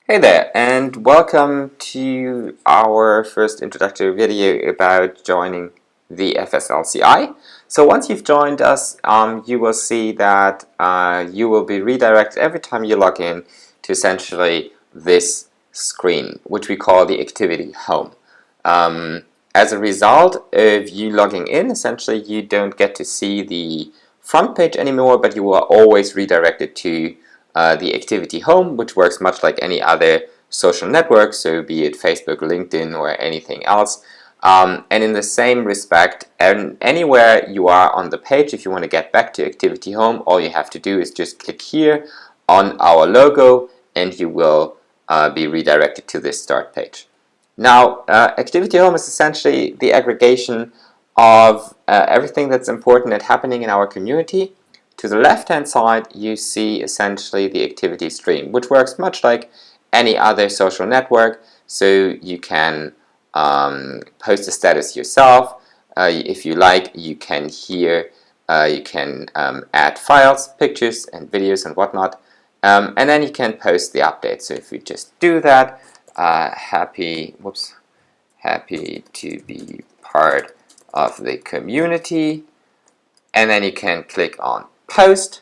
Hey there, and welcome to our first introductory video about joining the FSLCI. So once you've joined us, you will see that you will be redirected every time you log in to essentially this screen, which we call the activity home. As a result of you logging in, essentially you don't get to see the front page anymore, but you are always redirected to the activity home, which works much like any other social network, so be it Facebook, LinkedIn, or anything else. And in the same respect, anywhere you are on the page, if you want to get back to activity home, all you have to do is just click here on our logo and you will be redirected to this start page. Now, activity home is essentially the aggregation of everything that's important and happening in our community. To the left-hand side, you see essentially the activity stream, which works much like any other social network. So you can post a status yourself. If you like, you can add files, pictures, and videos and whatnot. And then you can post the update. So if you just do that, happy to be part of the community, and then you can click on post,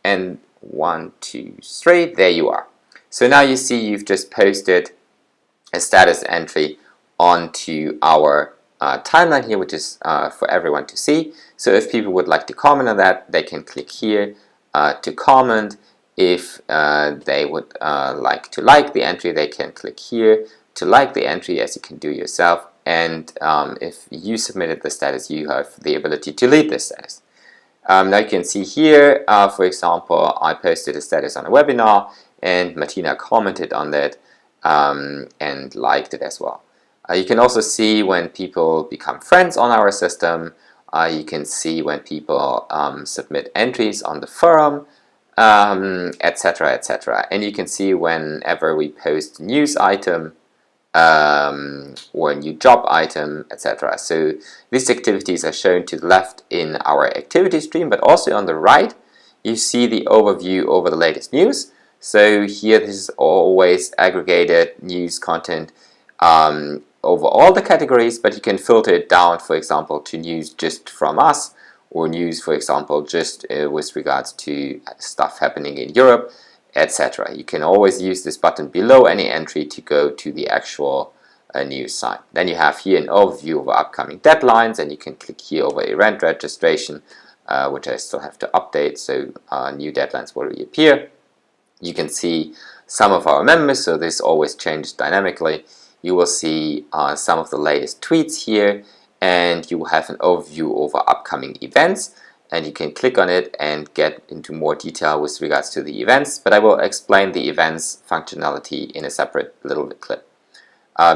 and 1, 2, 3, there you are. So now you see you've just posted a status entry onto our timeline here, which is for everyone to see. So if people would like to comment on that, they can click here to comment. If they would like to like the entry, they can click here to like the entry, as you can do yourself. And if you submitted the status, you have the ability to delete this status. Now you can see here, for example, I posted a status on a webinar and Martina commented on that and liked it as well. You can also see when people become friends on our system. You can see when people submit entries on the forum, etc., etc. And you can see whenever we post a news item or a new job item, etc. So these activities are shown to the left in our activity stream, but also on the right you see the overview over the latest news. So here this is always aggregated news content over all the categories, but you can filter it down, for example, to news just from us, or news, for example, just with regards to stuff happening in Europe, etc. You can always use this button below any entry to go to the actual news site. Then you have here an overview of upcoming deadlines, and you can click here over event registration, which I still have to update, so new deadlines will reappear. You can see some of our members, so this always changes dynamically. You will see some of the latest tweets here, and you will have an overview over upcoming events, and you can click on it and get into more detail with regards to the events, but I will explain the events functionality in a separate little clip.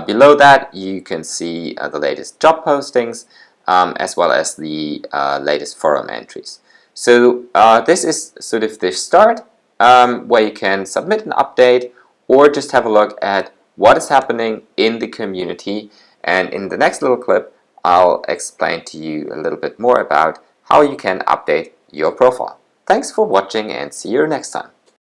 Below that you can see the latest job postings as well as the latest forum entries. So this is sort of the start where you can submit an update or just have a look at what is happening in the community, and in the next little clip I'll explain to you a little bit more about how you can update your profile. Thanks for watching and see you next time.